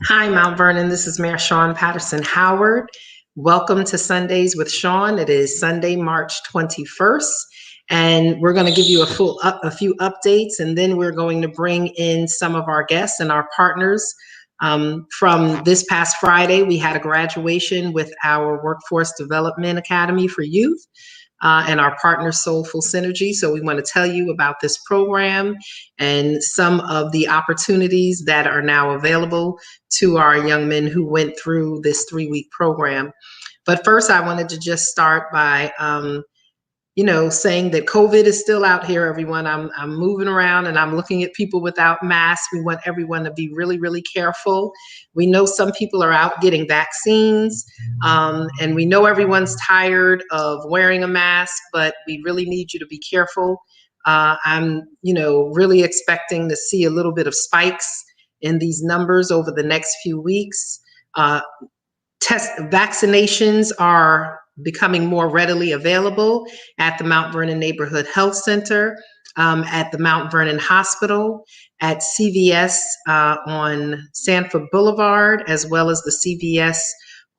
Hi, Mount Vernon. This is Mayor Shawyn Patterson Howard. Welcome to Sundays with Shawyn. It is Sunday, March 21st, and we're going to give you a few updates, and then we're going to bring in some of our guests and our partners. From this past Friday, we had a graduation with our Workforce Development Academy for Youth. And our partner Soulful Synergy. So we want to tell you about this program and some of the opportunities that are now available to our young men who went through this 3-week program. But first, I wanted to just start by saying that COVID is still out here, everyone. I'm moving around and I'm looking at people without masks. We want everyone to be really, really careful. We know some people are out getting vaccines, and we know everyone's tired of wearing a mask, but we really need you to be careful. I'm, really expecting to see a little bit of spikes in these numbers over the next few weeks. Vaccinations are becoming more readily available at the Mount Vernon Neighborhood Health Center, at the Mount Vernon Hospital, at CVS on Sanford Boulevard, as well as the CVS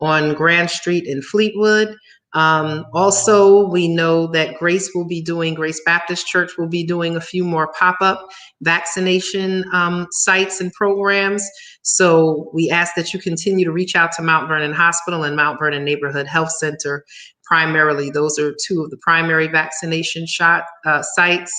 on Grand Street in Fleetwood. Also, we know that Grace Baptist Church will be doing a few more pop-up vaccination sites and programs. So we ask that you continue to reach out to Mount Vernon Hospital and Mount Vernon Neighborhood Health Center. Primarily, those are two of the primary vaccination sites.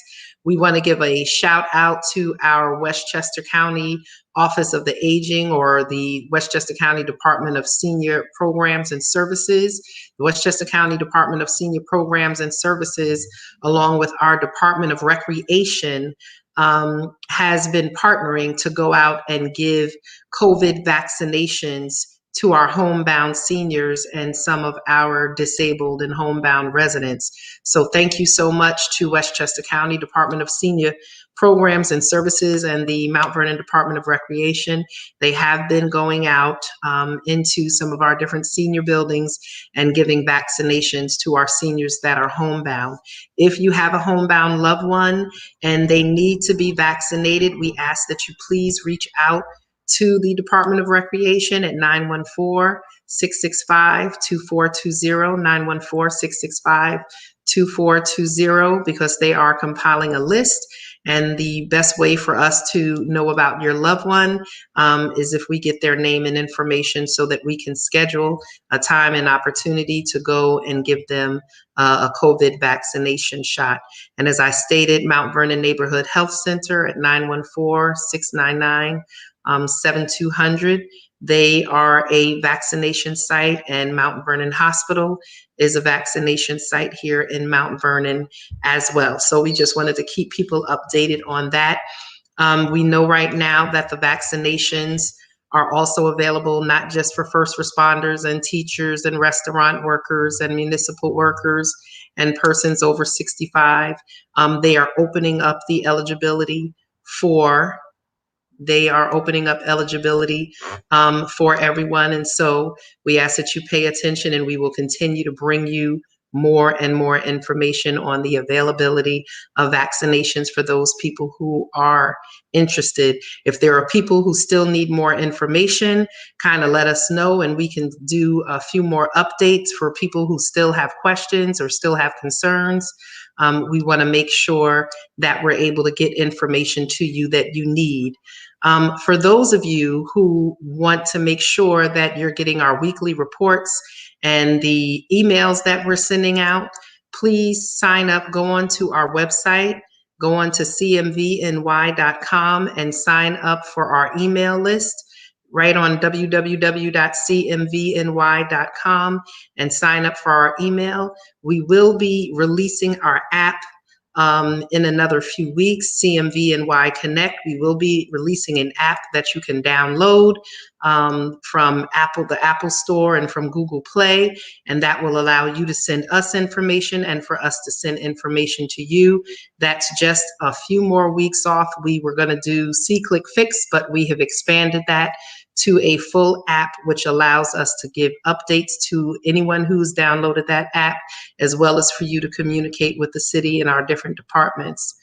We want to give a shout out to our Westchester County Office of the Aging, or the Westchester County Department of Senior Programs and Services. The Westchester County Department of Senior Programs and Services, along with our Department of Recreation, has been partnering to go out and give COVID vaccinations to our homebound seniors and some of our disabled and homebound residents. So thank you so much to Westchester County Department of Senior Programs and Services and the Mount Vernon Department of Recreation. They have been going out into some of our different senior buildings and giving vaccinations to our seniors that are homebound. If you have a homebound loved one and they need to be vaccinated, we ask that you please reach out to the Department of Recreation at 914-665-2420, 914-665-2420, because they are compiling a list. And the best way for us to know about your loved one is if we get their name and information, so that we can schedule a time and opportunity to go and give them a COVID vaccination shot. And as I stated, Mount Vernon Neighborhood Health Center at 914-699-7200. They are a vaccination site, and Mount Vernon Hospital is a vaccination site here in Mount Vernon as well. So we just wanted to keep people updated on that. We know right now that the vaccinations are also available not just for first responders and teachers and restaurant workers and municipal workers and persons over 65. They are opening up eligibility for everyone. And so we ask that you pay attention, and we will continue to bring you more and more information on the availability of vaccinations for those people who are interested. If there are people who still need more information, kind of let us know, and we can do a few more updates for people who still have questions or still have concerns. We want to make sure that we're able to get information to you that you need. For those of you who want to make sure that you're getting our weekly reports and the emails that we're sending out, please sign up, go on to our website, go on to cmvny.com and sign up for our email list right on www.cmvny.com and sign up for our email. We will be releasing our app in another few weeks, CMVNY Connect. We will be releasing an app that you can download from the Apple Store and from Google Play, and that will allow you to send us information and for us to send information to you. That's just a few more weeks off. We were going to do See-Click Fix, but we have expanded that to a full app, which allows us to give updates to anyone who's downloaded that app, as well as for you to communicate with the city and our different departments.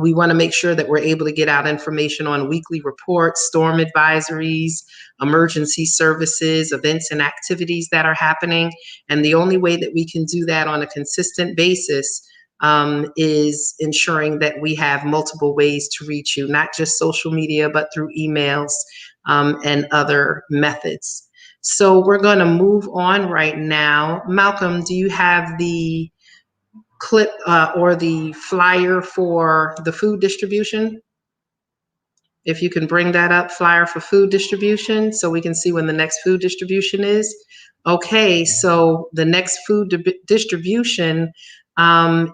We want to make sure that we're able to get out information on weekly reports, storm advisories, emergency services, events and activities that are happening. And the only way that we can do that on a consistent basis is ensuring that we have multiple ways to reach you, not just social media, but through emails and other methods. So we're going to move on right now. Malcolm, do you have the clip or the flyer for the food distribution? If you can bring that up, flyer for food distribution, so we can see when the next food distribution is. Okay, so the next food distribution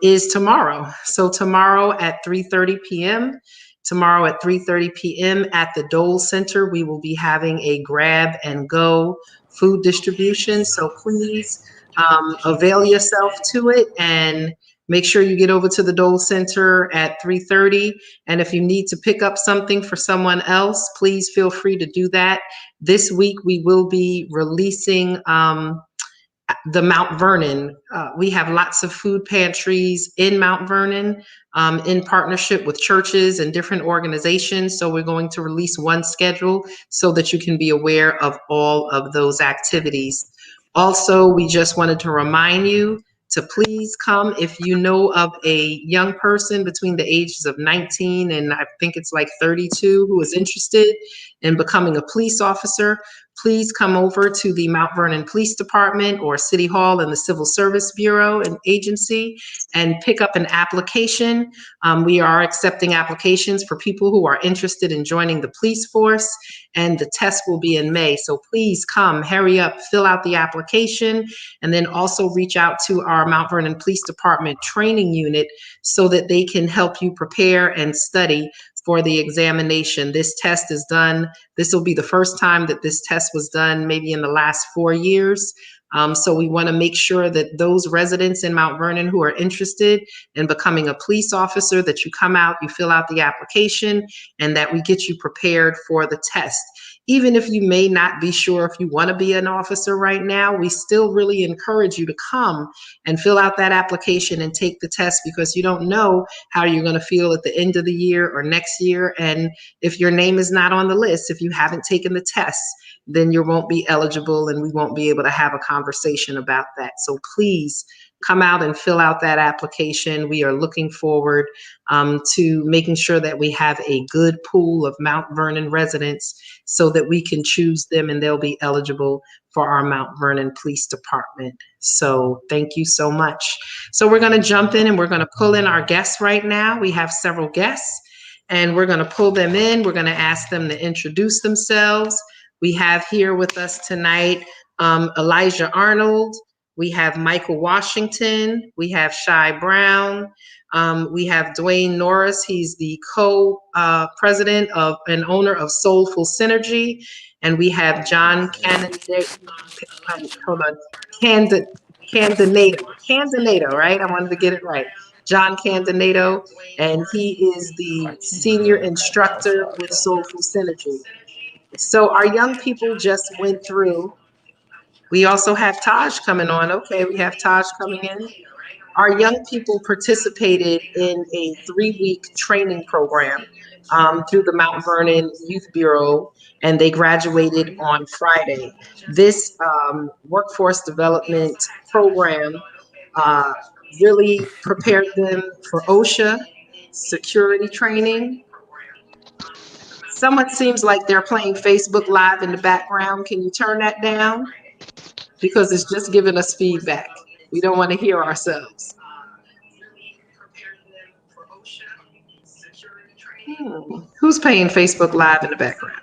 is tomorrow. So tomorrow at 3:30 p.m. Tomorrow at 3:30 p.m. at the Dole Center, we will be having a grab and go food distribution. So please avail yourself to it and make sure you get over to the Dole Center at 3:30. And if you need to pick up something for someone else, please feel free to do that. This week, we will be releasing the Mount Vernon. We have lots of food pantries in Mount Vernon in partnership with churches and different organizations. So we're going to release one schedule so that you can be aware of all of those activities. Also, we just wanted to remind you to please come if you know of a young person between the ages of 19 and I think it's like 32 who is interested in becoming a police officer. Please come over to the Mount Vernon Police Department or City Hall and the Civil Service Bureau and Agency and pick up an application. We are accepting applications for people who are interested in joining the police force, and the test will be in May. So please come, hurry up, fill out the application, and then also reach out to our Mount Vernon Police Department training unit so that they can help you prepare and study for the examination. This test is done. This will be the first time that this test was done, maybe in the last 4 years. So we want to make sure that those residents in Mount Vernon who are interested in becoming a police officer, that you come out, you fill out the application, and that we get you prepared for the test. Even if you may not be sure if you want to be an officer right now, we still really encourage you to come and fill out that application and take the test, because you don't know how you're going to feel at the end of the year or next year. And if your name is not on the list, if you haven't taken the test, then you won't be eligible and we won't be able to have a conversation about that. So please come out and fill out that application. We are looking forward to making sure that we have a good pool of Mount Vernon residents so that we can choose them and they'll be eligible for our Mount Vernon Police Department. So thank you so much. So we're going to jump in and we're going to pull in our guests right now. We have several guests and we're going to pull them in. We're going to ask them to introduce themselves. We have here with us tonight Elijah Arnold. We have Michael Washington. We have Shy Brown. We have Dwayne Norris. He's the co-president of and owner of Soulful Synergy. And we have John Candinato, right? I wanted to get it right. John Candinato, and he is the senior instructor with Soulful Synergy. So our young people just went through. We also have Taj coming on. Okay, we have Taj coming in. Our young people participated in a 3-week training program through the Mount Vernon Youth Bureau, and they graduated on Friday. This workforce development program really prepared them for OSHA, security training. Someone seems like they're playing Facebook Live in the background. Can you turn that down? Because it's just giving us feedback. We don't want to hear ourselves. Who's playing Facebook Live in the background?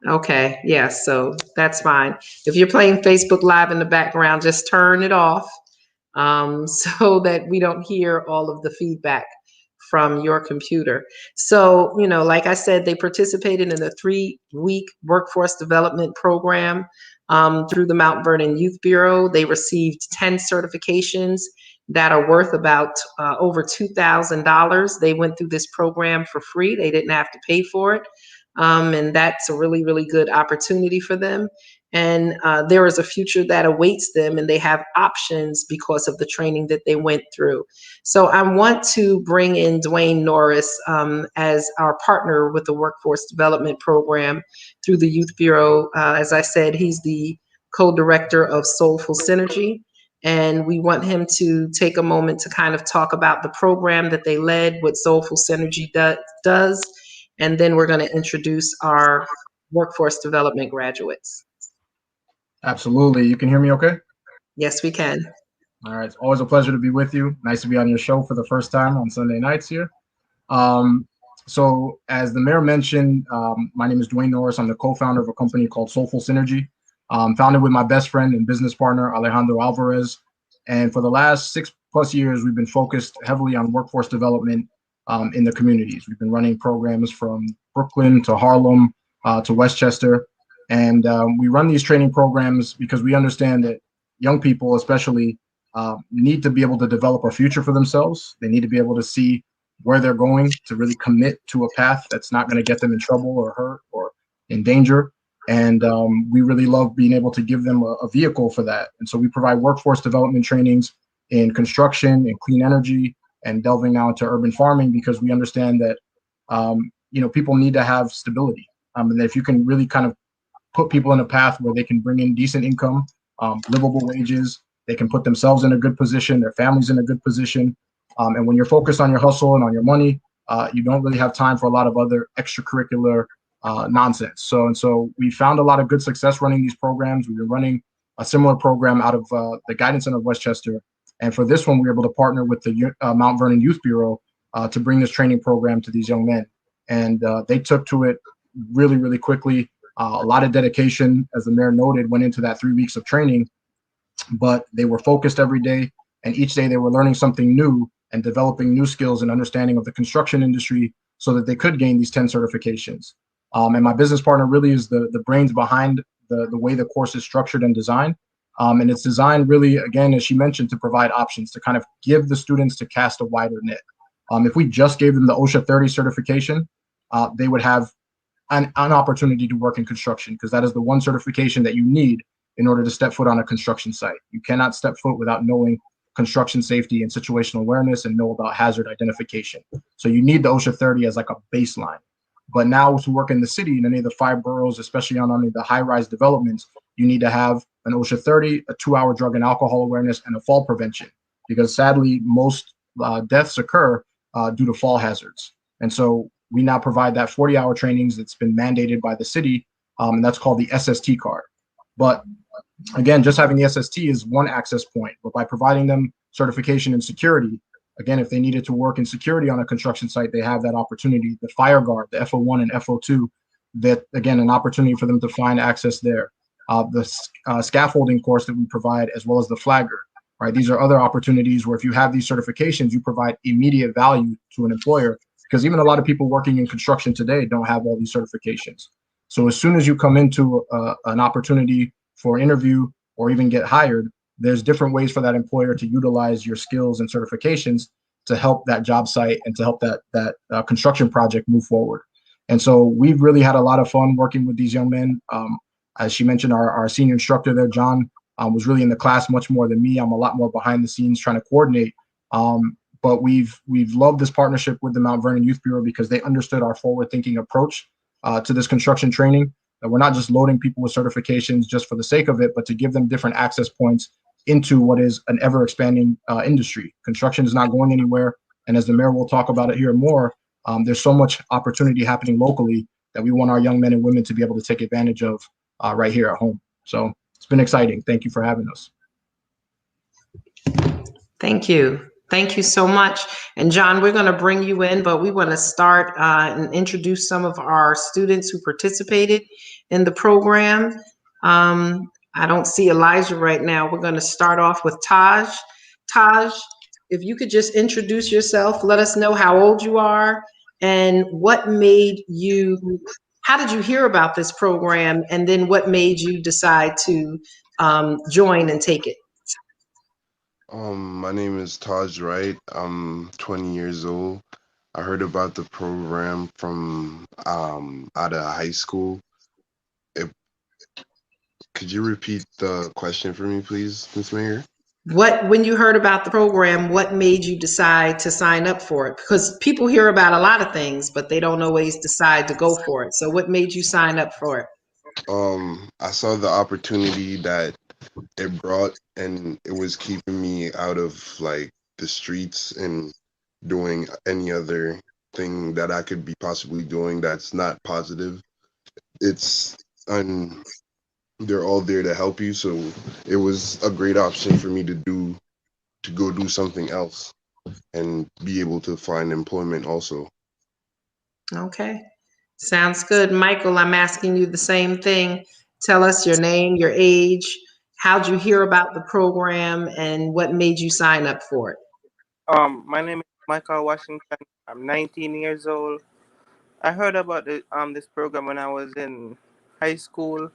Okay, yeah, so that's fine. If you're playing Facebook Live in the background, just turn it off so that we don't hear all of the feedback from your computer. So, you know, like I said, they participated in the 3-week workforce development program through the Mount Vernon Youth Bureau. They received 10 certifications that are worth about over $2,000. They went through this program for free. They didn't have to pay for it. And that's a really, really good opportunity for them. And there is a future that awaits them, and they have options because of the training that they went through. So I want to bring in Dwayne Norris as our partner with the Workforce Development Program through the Youth Bureau. As I said, he's the co-director of Soulful Synergy. And we want him to take a moment to kind of talk about the program that they led, what Soulful Synergy does, and then we're going to introduce our workforce development graduates. Absolutely. You can hear me okay? Yes, we can. All right. It's always a pleasure to be with you. Nice to be on your show for the first time on Sunday nights here. So as the mayor mentioned, my name is Dwayne Norris. I'm the co-founder of a company called Soulful Synergy, founded with my best friend and business partner, Alejandro Alvarez. And for the last 6+ years, we've been focused heavily on workforce development in the communities. We've been running programs from Brooklyn to Harlem to Westchester. And we run these training programs because we understand that young people especially need to be able to develop a future for themselves. They need to be able to see where they're going, to really commit to a path that's not going to get them in trouble or hurt or in danger. And we really love being able to give them a vehicle for that. And so we provide workforce development trainings in construction and clean energy and delving now into urban farming, because we understand that people need to have stability. And that if you can really kind of put people in a path where they can bring in decent income, livable wages, they can put themselves in a good position, their families in a good position. And when you're focused on your hustle and on your money, you don't really have time for a lot of other extracurricular nonsense. So we found a lot of good success running these programs. We were running a similar program out of the Guidance Center of Westchester. And for this one, we were able to partner with the Mount Vernon Youth Bureau to bring this training program to these young men. And they took to it really, really quickly. A lot of dedication, as the mayor noted, went into that 3 weeks of training, but they were focused every day, and each day they were learning something new and developing new skills and understanding of the construction industry so that they could gain these 10 certifications. And my business partner really is the brains behind the way the course is structured and designed. And it's designed really, again, as she mentioned, to provide options, to kind of give the students to cast a wider net. If we just gave them the OSHA 30 certification, they would have an opportunity to work in construction, because that is the one certification that you need in order to step foot on a construction site. You cannot step foot without knowing construction safety and situational awareness and know about hazard identification. So you need the OSHA 30 as like a baseline. But now to work in the city, in any of the 5 boroughs, especially on any of the high-rise developments, you need to have an OSHA 30, a 2-hour drug and alcohol awareness, and a fall prevention, because sadly, most deaths occur due to fall hazards. And so we now provide that 40-hour trainings that's been mandated by the city, and that's called the SST card. But again, just having the SST is one access point, but by providing them certification in security, again, if they needed to work in security on a construction site, they have that opportunity. The fire guard, the FO1 and FO2, that, again, an opportunity for them to find access there. The scaffolding course that we provide, as well as the flagger, right? These are other opportunities where if you have these certifications, you provide immediate value to an employer, because even a lot of people working in construction today don't have all these certifications. So as soon as you come into an opportunity for interview or even get hired, there's different ways for that employer to utilize your skills and certifications to help that job site and to help that construction project move forward. And so we've really had a lot of fun working with these young men. As she mentioned, our senior instructor there, John, was really in the class much more than me. I'm a lot more behind the scenes trying to coordinate. But we've loved this partnership with the Mount Vernon Youth Bureau because they understood our forward-thinking approach to this construction training. That we're not just loading people with certifications just for the sake of it, but to give them different access points into what is an ever-expanding industry. Construction is not going anywhere, and as the mayor will talk about it here more, there's so much opportunity happening locally that we want our young men and women to be able to take advantage of right here at home. So it's been exciting. Thank you for having us. Thank you. Thank you so much. And John, we're going to bring you in, but we want to start and introduce some of our students who participated in the program. I don't see Elijah right now. We're going to start off with Taj. Taj, if you could just introduce yourself, let us know how old you are and what made you, how did you hear about this program? And then what made you decide to join and take it? My name is Taj Wright. I'm 20 years old. I heard about the program from out of high school. It Could you repeat the question for me, please, Ms. Mayor? When you heard about the program, what made you decide to sign up for it? Because people hear about a lot of things, but they don't always decide to go for it. So what made you sign up for it? I saw the opportunity that it brought, and it was keeping me out of like the streets and doing any other thing that I could be possibly doing that's not positive. It's un They're all there to help you, so it was a great option for me to go do something else and be able to find employment also. Okay. Sounds good. Michael, I'm asking you the same thing. Tell us your name, your age, how'd you hear about the program, and what made you sign up for it? My name is Michael Washington. I'm 19 years old. I heard about this program when I was in high school.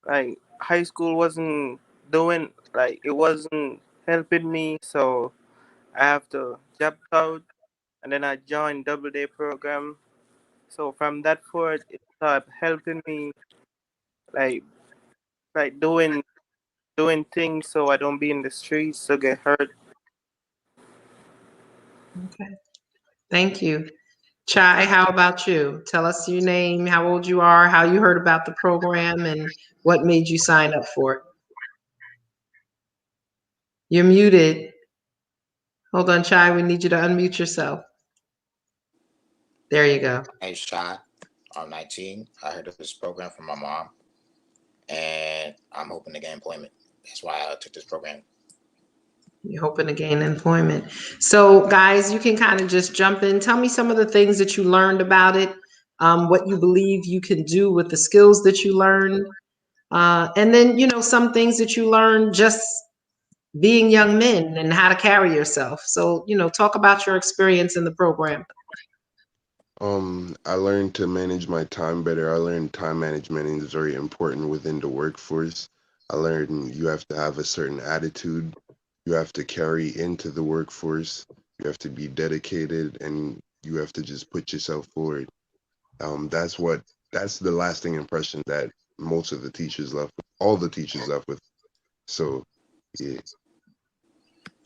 Like high school wasn't doing like it wasn't helping me, so I have to drop out, and then I joined double day program. So from that forward, it started helping me like like doing things so I don't be in the streets so get hurt. Okay. Thank you. Chai, how about you? Tell us your name, how old you are, how you heard about the program, and what made you sign up for it. You're muted. Hold on, Chai, we need you to unmute yourself. There you go. Hey, Shawyn. I'm 19. I heard of this program from my mom, and I'm hoping to get employment. That's why I took this program. You're hoping to gain employment. So, guys, you can kind of just jump in. Tell me some of the things that you learned about it, what you believe you can do with the skills that you learned, and then, some things that you learned just being young men and how to carry yourself. So, talk about your experience in the program. I learned to manage my time better. I learned time management is very important within the workforce. I learned you have to have a certain attitude. You have to carry into the workforce. You have to be dedicated, and you have to just put yourself forward. That's the lasting impression that most of the teachers left with, all the teachers left with. So, yeah.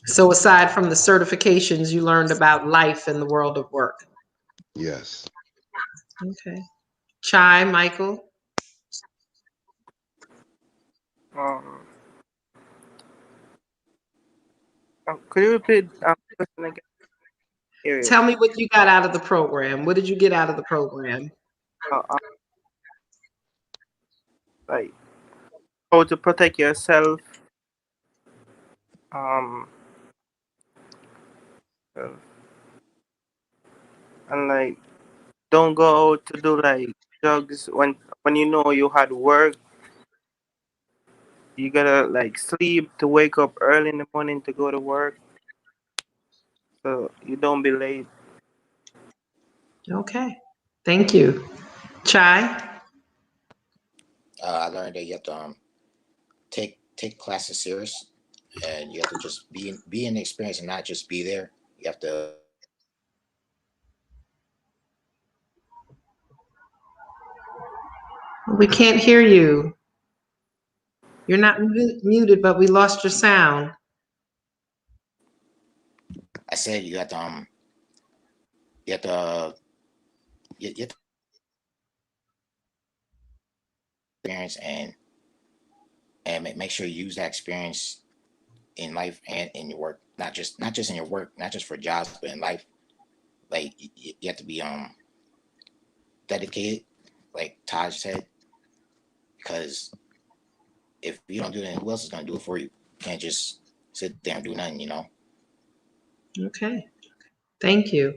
So, aside from the certifications, you learned about life in the world of work. Yes. Okay. Chai, Michael. Um, could you repeat the question again? Tell me what you got out of the program. What did you get out of the program? Uh, uh, like how to protect yourself. Um, uh, and like don't go out to do like drugs when you know you had work. You gotta like sleep to wake up early in the morning to go to work, so you don't be late. Okay. Thank you. Chai? I learned that you have to take classes serious, and you have to just be in the experience and not just be there. You have to. We can't hear you. You're not muted, but we lost your sound. I said you have to you have to you have to experience and make sure you use that experience in life and in your work, not just in your work, not just for jobs, but in life. Like you have to be dedicated, like Taj said, because if you don't do it, who else is gonna do it for you? You can't just sit there and do nothing. Okay. Thank you.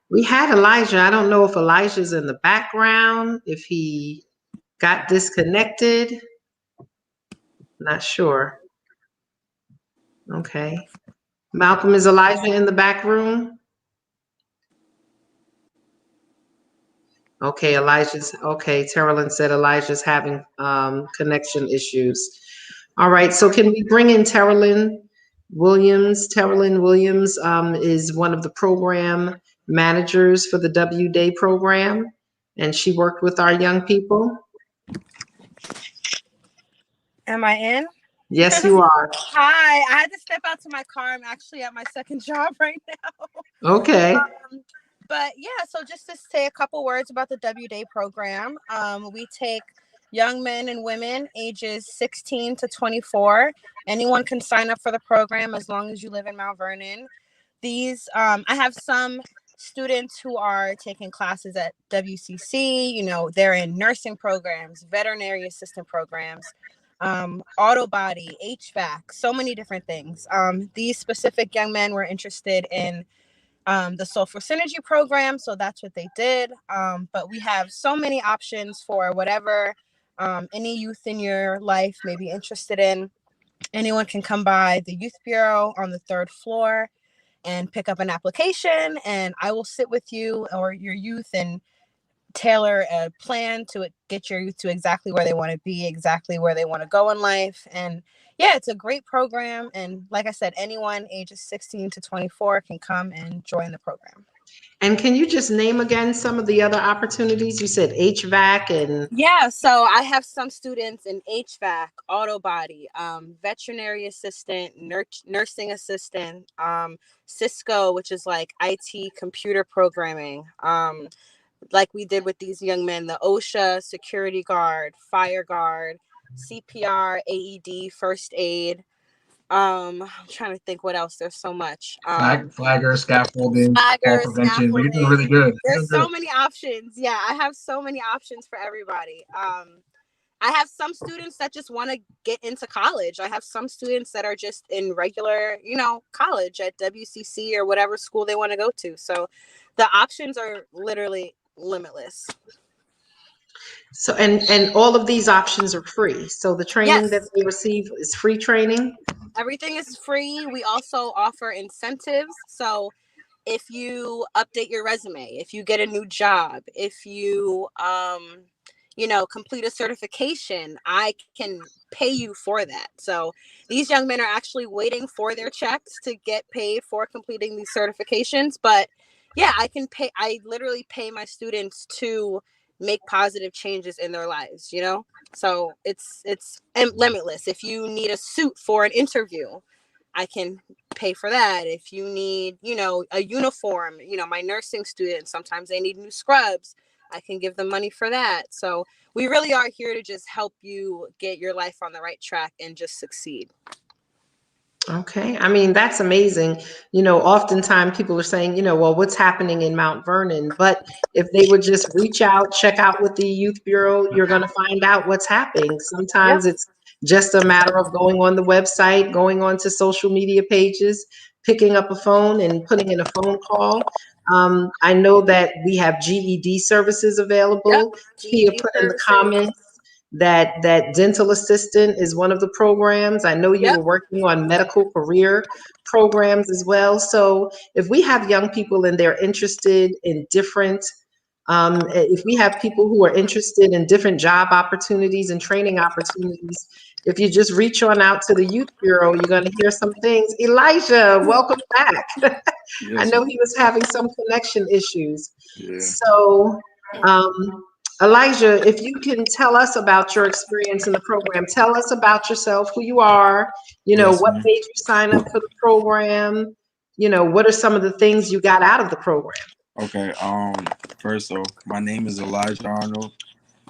We had Elijah. I don't know if Elijah's in the background, if he got disconnected. Not sure. Okay. Malcolm, is Elijah in the back room? Okay, Terrellyn said Elijah's having connection issues. All right, so can we bring in Terrellyn Williams? Terrellyn Williams is one of the program managers for the W Day program, and she worked with our young people. Am I in? Yes, you are. Hi, I had to step out to my car. I'm actually at my second job right now. Okay. But yeah, so just to say a couple words about the W Day program, we take young men and women ages 16 to 24. Anyone can sign up for the program as long as you live in Mount Vernon. I have some students who are taking classes at WCC. You know, they're in nursing programs, veterinary assistant programs, auto body, HVAC, so many different things. These specific young men were interested in the Soulful Synergy program, so that's what they did. But we have so many options for whatever any youth in your life may be interested in. Anyone can come by the Youth Bureau on the 3rd floor and pick up an application, and I will sit with you or your youth and tailor a plan to get your youth to exactly where they want to be, exactly where they want to go in life. And yeah, it's a great program. And like I said, anyone ages 16 to 24 can come and join the program. And can you just name again some of the other opportunities? You said HVAC and... Yeah, so I have some students in HVAC, auto body, veterinary assistant, nursing assistant, Cisco, which is like IT computer programming, like we did with these young men, the OSHA, security guard, fire guard, CPR, AED, first aid. I'm trying to think what else. There's so much. Flagger, scaffolding, fall prevention. But you're doing really good. There's so many options. Yeah, I have so many options for everybody. I have some students that just want to get into college. I have some students that are just in regular, college at WCC or whatever school they want to go to. So the options are literally limitless. So, and all of these options are free. So the training that Yes. they receive is free training? Everything is free. We also offer incentives. So if you update your resume, if you get a new job, if you, complete a certification, I can pay you for that. So these young men are actually waiting for their checks to get paid for completing these certifications. But yeah, I literally pay my students to make positive changes in their lives, So it's limitless. If you need a suit for an interview, I can pay for that. If you need, a uniform, my nursing students, sometimes they need new scrubs. I can give them money for that. So we really are here to just help you get your life on the right track and just succeed. Okay. I mean, that's amazing. Oftentimes people are saying, well, what's happening in Mount Vernon? But if they would just reach out, check out with the Youth Bureau, you're going to find out what's happening. Sometimes it's just a matter of going on the website, going on to social media pages, picking up a phone and putting in a phone call. I know that we have GED services available. Tia put in the comments that dental assistant is one of the programs. I know you were working on medical career programs as well. So if we have young people and they're interested in different, if we have people who are interested in different job opportunities and training opportunities, if you just reach on out to the Youth Bureau, you're going to hear some things. Elijah, welcome back. Yes, I know he was having some connection issues. yeah. So, Elijah, if you can tell us about your experience in the program, tell us about yourself, who you are, Yes, what ma'am. made you sign up for the program, what are some of the things you got out of the program? Okay. First off, my name is Elijah Arnold.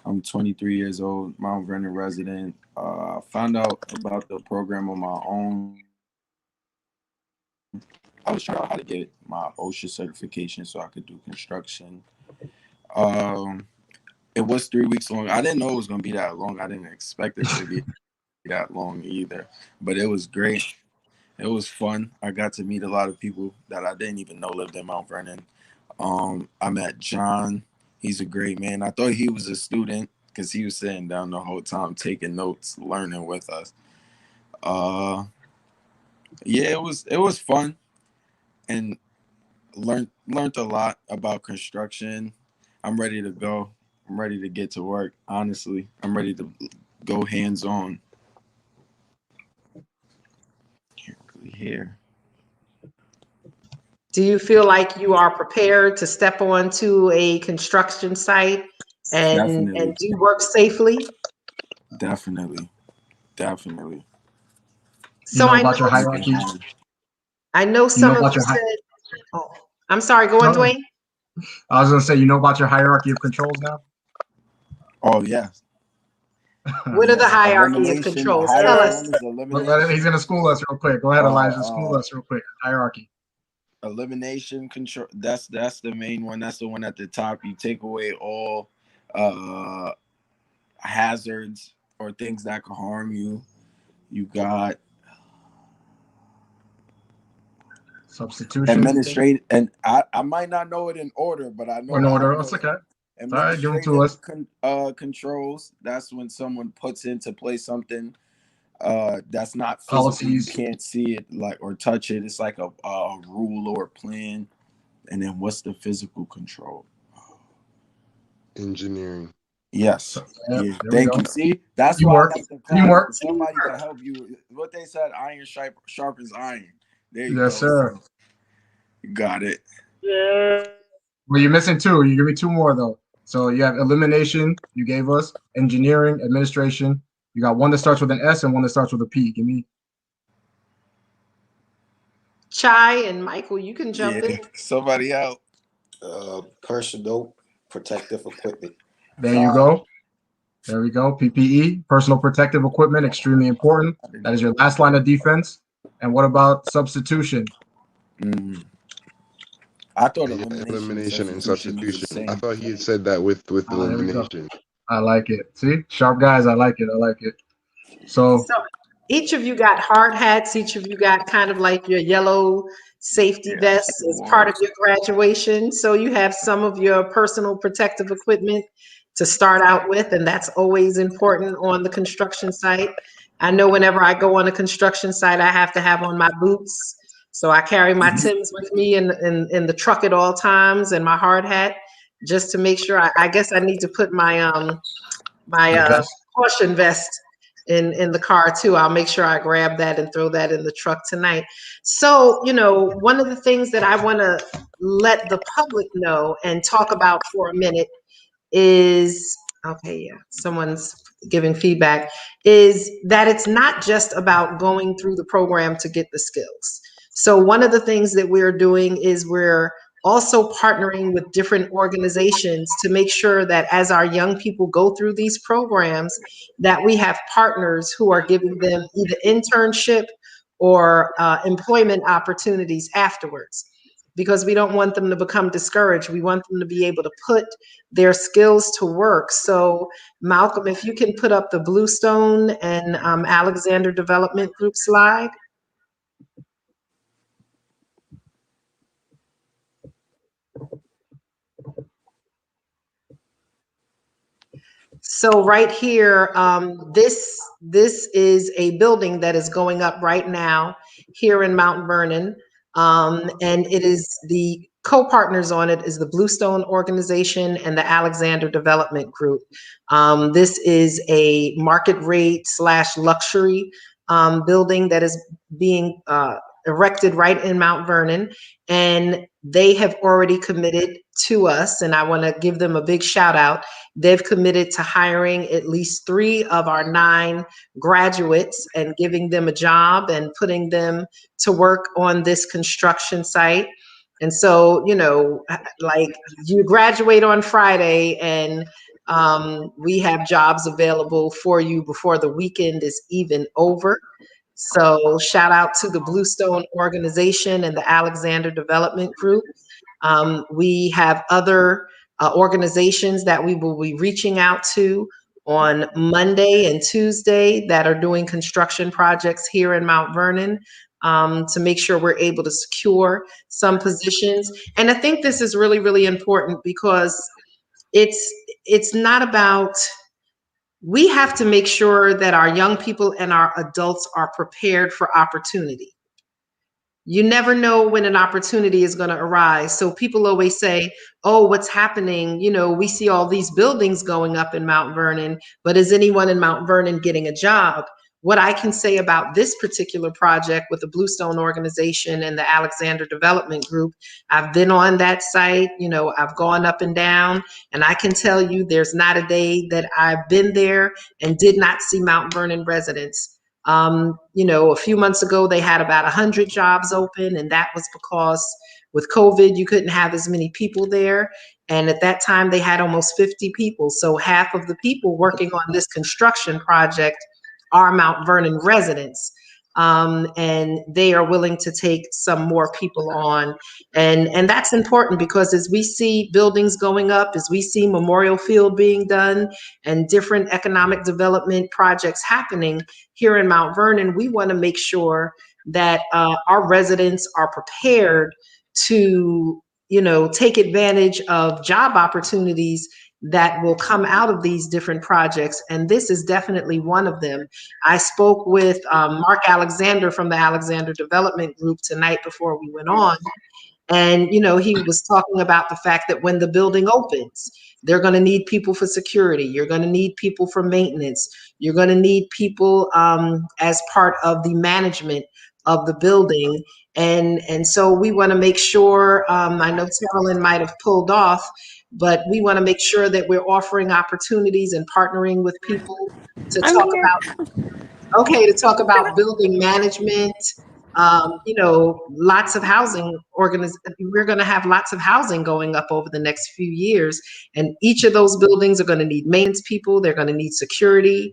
I'm 23 years old, Mount Vernon resident. I found out about the program on my own. I was trying out how to get my OSHA certification so I could do construction. It was 3 weeks long. I didn't know it was gonna be that long. I didn't expect it to be that long either. But it was great. It was fun. I got to meet a lot of people that I didn't even know lived in Mount Vernon. I met John. He's a great man. I thought he was a student because he was sitting down the whole time taking notes, learning with us. Yeah, it was fun and learned a lot about construction. I'm ready to go. I'm ready to get to work. Honestly, I'm ready to go hands on. Here. Do you feel like you are prepared to step onto a construction site and Definitely. do work safely? Definitely. Definitely. So know about your hierarchy? I know some of you said, oh, I'm sorry, go on, Dwayne. I was gonna say, you know about your hierarchy of controls now? Oh yeah. What are the hierarchy of Elimination. controls? Highest Tell one us. is elimination. He's gonna school us real quick. Go ahead, Elijah. School us real quick. Hierarchy. Elimination control. That's the main one. That's the one at the top. You take away all hazards or things that could harm you. You got Substitution. administrate, and I might not know it in order, but I know In order. I know That's okay. All right, give them to us. Controls. That's when someone puts into place something that's not physical. Policies. You can't see it like or touch it. It's like a rule or a plan. And then what's the physical control? Engineering. Yes. Yeah. There Thank you. See, that's why I like the class. Somebody can help you. What they said, iron sharpens iron. There you go. Yes, sir. You got it. Yeah. Well, you're missing two. You give me two more though. So you have elimination. You gave us engineering, administration. You got one that starts with an S and one that starts with a P. Give me. Chai and Michael, you can jump in. Somebody out. Personal protective equipment. There you go. There we go. PPE, personal protective equipment, extremely important. That is your last line of defense. And what about substitution? I thought elimination and substitution. I thought he had said that with elimination. I like it. See, sharp guys. I like it. I like it. So each of you got hard hats. Each of you got kind of like your yellow safety vests as part of your graduation. So you have some of your personal protective equipment to start out with, and that's always important on the construction site. I know whenever I go on a construction site, I have to have on my boots. So I carry my Timbs with me in the truck at all times, and my hard hat, just to make sure. I guess I need to put my caution vest in the car too. I'll make sure I grab that and throw that in the truck tonight. So, one of the things that I want to let the public know and talk about for a minute is, someone's giving feedback, is that it's not just about going through the program to get the skills. So one of the things that we're doing is we're also partnering with different organizations to make sure that as our young people go through these programs, that we have partners who are giving them either internship or employment opportunities afterwards, because we don't want them to become discouraged. We want them to be able to put their skills to work. So Malcolm, if you can put up the Bluestone and Alexander Development Group slide. So right here, this is a building that is going up right now here in Mount Vernon. And it is the co-partners on it is the Bluestone organization and the Alexander Development Group. This is a market rate / luxury building that is being erected right in Mount Vernon. And they have already committed to us, and I want to give them a big shout out. They've committed to hiring at least 3 of our 9 graduates and giving them a job and putting them to work on this construction site. And so, like you graduate on Friday and we have jobs available for you before the weekend is even over. So shout out to the Bluestone organization and the Alexander Development Group. We have other organizations that we will be reaching out to on Monday and Tuesday that are doing construction projects here in Mount Vernon to make sure we're able to secure some positions. And I think this is really, really important because it's not about, we have to make sure that our young people and our adults are prepared for opportunity. You never know when an opportunity is going to arise. So people always say, oh, what's happening? We see all these buildings going up in Mount Vernon, but is anyone in Mount Vernon getting a job? what I can say about this particular project with the Bluestone organization and the Alexander Development Group, I've been on that site, you know, I've gone up and down, and I can tell you there's not a day that I've been there and did not see Mount Vernon residents. You know, a few months ago, they had about 100 jobs open, and that was because with COVID, you couldn't have as many people there. And at that time, they had almost 50 people. So half of the people working on this construction project are Mount Vernon residents. And they are willing to take some more people on. And that's important because as we see buildings going up, as we see Memorial Field being done and different economic development projects happening here in Mount Vernon, we want to make sure that our residents are prepared to, you know, take advantage of job opportunities that will come out of these different projects. And this is definitely one of them. I spoke with Mark Alexander from the Alexander Development Group tonight before we went on. And, you know, he was talking about the fact that when the building opens, they're going to need people for security. You're going to need people for maintenance. You're going to need people as part of the management of the building. And so we want to make sure, I know Carolyn might have pulled off, but we want to make sure that we're offering opportunities and partnering with people to I'm talk here. to talk about building management. You know, lots of housing we're going to have lots of housing going up over the next few years. And each of those buildings are going to need maintenance people. They're going to need security.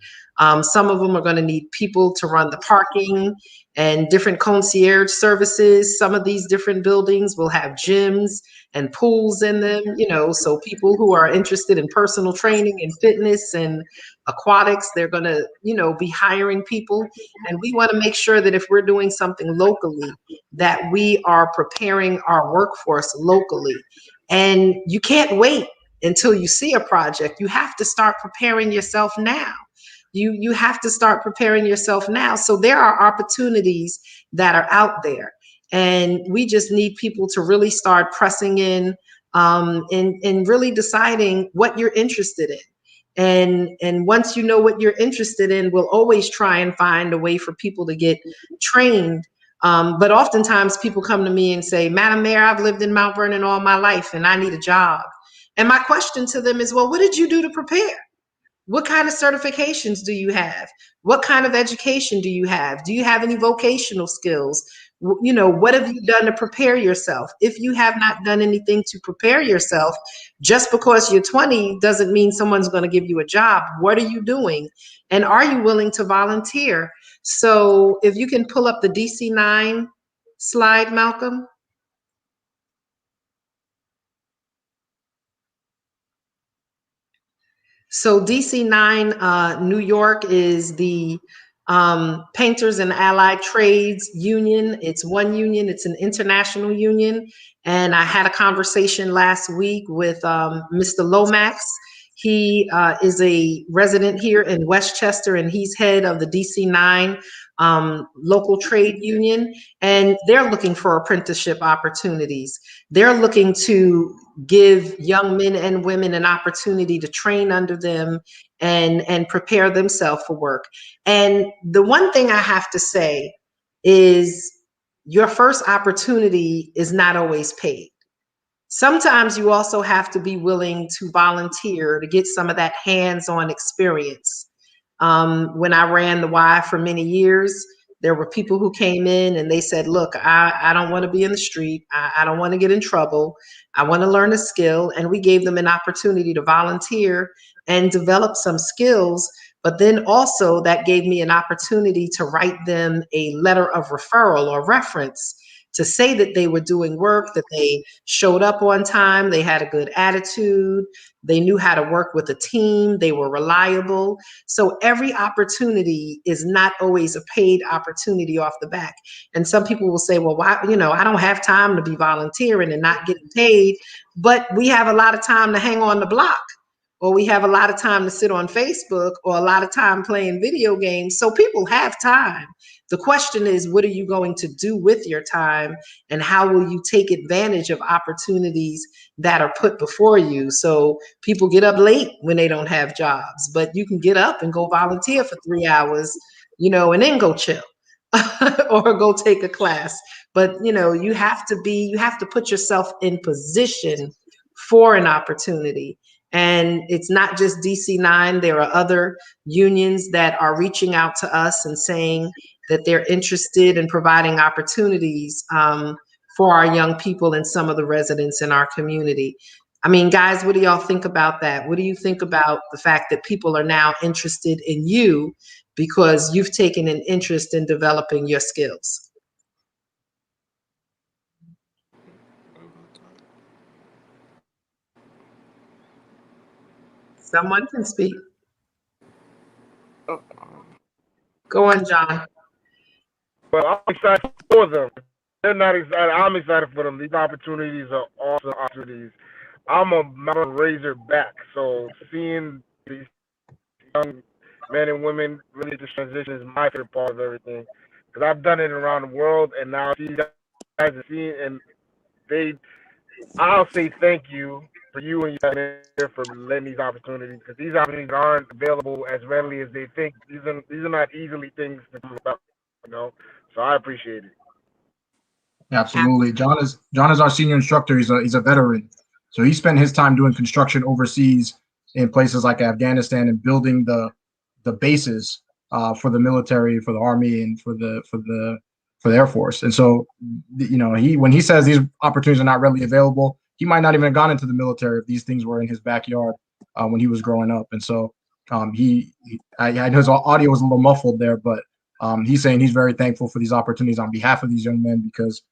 Some of them are going to need people to run the parking and different concierge services. Some of these different buildings will have gyms and pools in them, you know, so people who are interested in personal training and fitness and aquatics, they're going to, you know, be hiring people. And we want to make sure that if we're doing something locally, that we are preparing our workforce locally. And you can't wait until you see a project. You have to start preparing yourself now. You have to start preparing yourself now. So there are opportunities that are out there. And we just need people to really start pressing in and really deciding what you're interested in. And once you know what you're interested in, we'll always try and find a way for people to get trained. But oftentimes people come to me and say, Madam Mayor, I've lived in Mount Vernon all my life and I need a job. And my question to them is, well, what did you do to prepare? What kind of certifications do you have? What kind of education do you have? Do you have any vocational skills? You know, what have you done to prepare yourself? If you have not done anything to prepare yourself, just because you're 20 doesn't mean someone's going to give you a job. What are you doing? And are you willing to volunteer? So if you can pull up the DC9 slide, Malcolm. So DC9 New York is the Painters and Allied Trades Union. It's one union, it's an international union. And I had a conversation last week with Mr. Lomax. He is a resident here in Westchester, and he's head of the DC9 local trade union. And they're looking for apprenticeship opportunities. They're looking to give young men and women an opportunity to train under them and prepare themselves for work. And the one thing I have to say is your first opportunity is not always paid. Sometimes you also have to be willing to volunteer to get some of that hands-on experience. When I ran the Y for many years, there were people who came in and they said, look, I don't want to be in the street. I don't want to get in trouble. I want to learn a skill. And we gave them an opportunity to volunteer and develop some skills. But then also that gave me an opportunity to write them a letter of referral or reference to say that they were doing work, that they showed up on time, they had a good attitude, they knew how to work with a team, they were reliable. So every opportunity is not always a paid opportunity off the back. And some people will say, well, why, you know, I don't have time to be volunteering and not getting paid, but we have a lot of time to hang on the block, or we have a lot of time to sit on Facebook, or a lot of time playing video games. So people have time. The question is, what are you going to do with your time, and how will you take advantage of opportunities that are put before you? So people get up late when they don't have jobs, but you can get up and go volunteer for 3 hours, and then go chill or go take a class. But, you have to put yourself in position for an opportunity. And it's not just DC9. There are other unions that are reaching out to us and saying that they're interested in providing opportunities for our young people and some of the residents in our community. I mean, guys, what do y'all think about that? What do you think about the fact that people are now interested in you because you've taken an interest in developing your skills? Someone can speak. Oh, Go on, John. Well, I'm excited for them. They're not excited. I'm excited for them. These opportunities are awesome opportunities. I'm a mountain Razorback, so seeing these young men and women really this transition is my favorite part of everything. Because I've done it around the world, and now I see you guys are seeing, and I'll say thank you for you and your here for letting these opportunities, because these opportunities aren't available as readily as they think. These are not easily things to come about, So I appreciate it. Absolutely. John is our senior instructor. He's a veteran. So he spent his time doing construction overseas in places like Afghanistan and building the bases for the military, for the Army, and for the Air Force. And so, when he says these opportunities are not readily available, he might not even have gone into the military if these things were in his backyard when he was growing up. And so I know his audio was a little muffled there, but he's saying he's very thankful for these opportunities on behalf of these young men because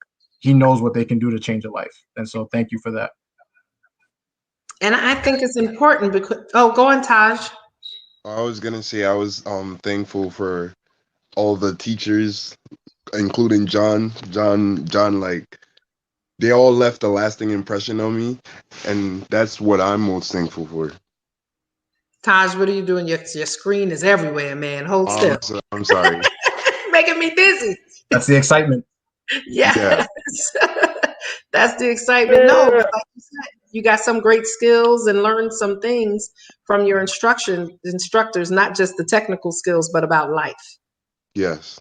he knows what they can do to change a life. And so thank you for that. And I think it's important because, go on, Taj. I was gonna say I was thankful for all the teachers, including John, like they all left a lasting impression on me, and that's what I'm most thankful for. Taj, what are you doing? Your screen is everywhere, man. Hold still. I'm sorry. Making me dizzy. That's the excitement. Yes. Yeah. That's the excitement. No, but like you said, you got some great skills and learned some things from your instructors, not just the technical skills, but about life. Yes.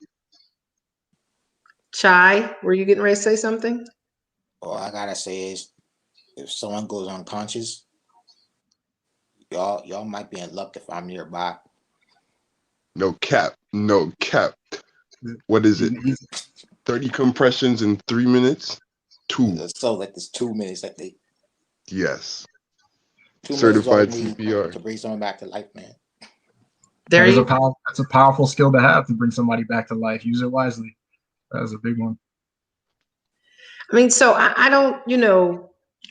Chai, were you getting ready to say something? All I gotta say is, if someone goes unconscious, y'all might be in luck if I'm nearby. No cap. What is it? 30 compressions in 3 minutes? 2. So like this 2 minutes, like they. Yes. 2 Certified minutes CPR to bring someone back to life, man. That's a powerful skill to have to bring somebody back to life. Use it wisely. That was a big one. I mean, so I don't,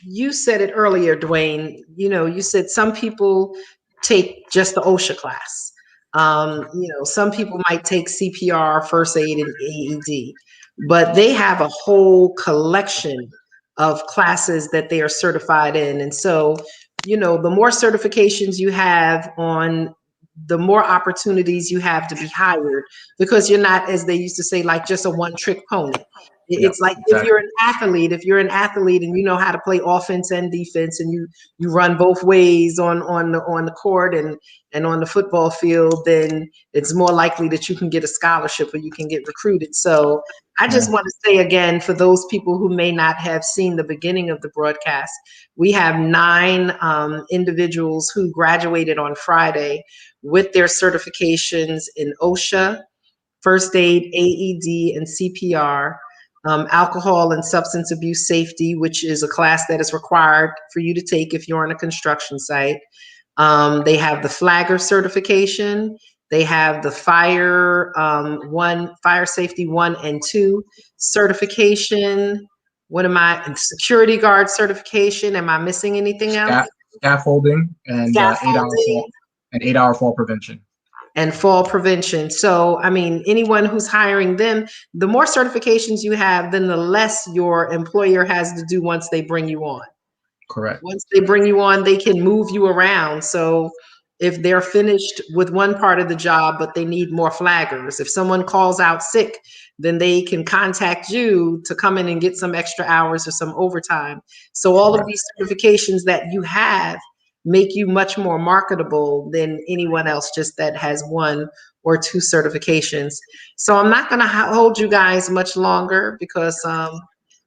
you said it earlier, Dwayne, you said some people take just the OSHA class. Some people might take CPR, first aid, and AED, but they have a whole collection of classes that they are certified in. And so, the more certifications you have on, the more opportunities you have to be hired, because you're not, as they used to say, like just a one-trick pony. It's like exactly. If you're an athlete and you know how to play offense and defense, and you run both ways on the court and on the football field, then it's more likely that you can get a scholarship or you can get recruited. So I just want to say again, for those people who may not have seen the beginning of the broadcast, we have 9 individuals who graduated on Friday with their certifications in OSHA, first aid, AED, and CPR. Alcohol and substance abuse safety, which is a class that is required for you to take if you're on a construction site. They have the flagger certification. They have the fire safety 1 and 2 certification. Security guard certification. Am I missing anything else? Scaffolding and 8-hour fall prevention. And fall prevention. So, I mean, anyone who's hiring them, the more certifications you have, then the less your employer has to do once they bring you on. Correct. Once they bring you on, they can move you around. So if they're finished with one part of the job, but they need more flaggers, if someone calls out sick, then they can contact you to come in and get some extra hours or some overtime. So all of these certifications that you have make you much more marketable than anyone else just that has 1 or 2 certifications. So I'm not going to hold you guys much longer because I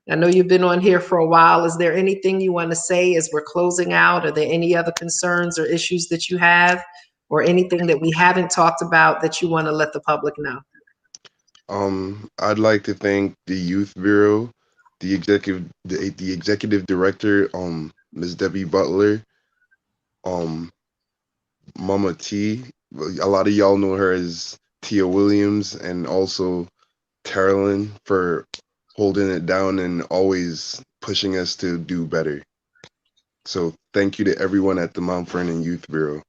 know you've been on here for a while. Is there anything you want to say as we're closing out? Are there any other concerns or issues that you have, or anything that we haven't talked about that you want to let the public know? I'd like to thank the Youth Bureau, the executive director, Ms. Debbie Butler, Mama T. A lot of y'all know her as Tia Williams, and also Carolyn for holding it down and always pushing us to do better. So thank you to everyone at the Mount Vernon Youth Bureau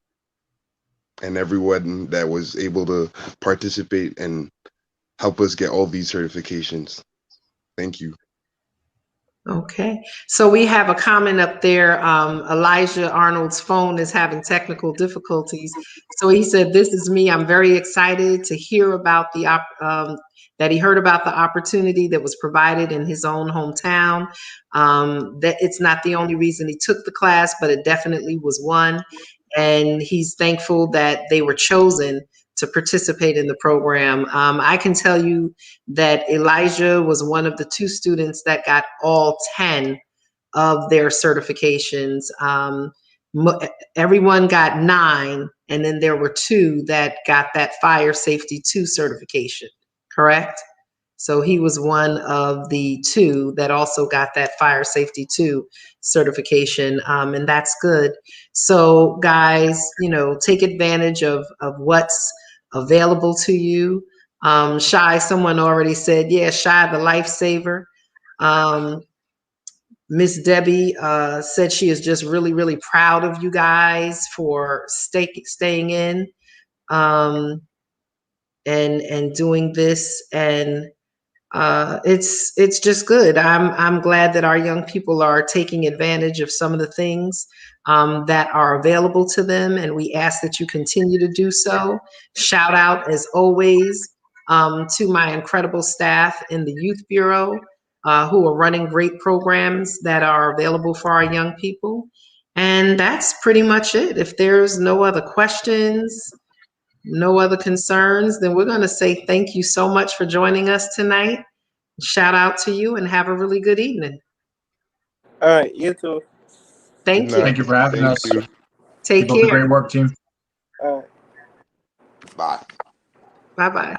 and everyone that was able to participate and help us get all these certifications. Thank you. Okay, so we have a comment up there. Elijah Arnold's phone is having technical difficulties. So he said, "This is me. I'm very excited to hear about that he heard about the opportunity that was provided in his own hometown. That it's not the only reason he took the class, but it definitely was one. And he's thankful that they were chosen to participate in the program. I can tell you that Elijah was one of the 2 students that got all 10 of their certifications. Everyone got 9, and then there were 2 that got that Fire Safety 2 certification, correct? So he was one of the 2 that also got that Fire Safety 2 certification, and that's good. So guys, take advantage of what's available to you. Shy, someone already said, yeah, Shy the lifesaver. Miss Debbie said she is just really, really proud of you guys for staying in and doing this, and it's just good. I'm glad that our young people are taking advantage of some of the things that are available to them, and we ask that you continue to do so. Shout out, as always, to my incredible staff in the Youth Bureau who are running great programs that are available for our young people. And that's pretty much it. If there's no other questions, no other concerns, then we're going to say thank you so much for joining us tonight. Shout out to you and have a really good evening. All right, you too. Thank Good you. night. Thank you for having Thank us. you. Take Keep up the care. great work, team. All right. Bye. Bye-bye.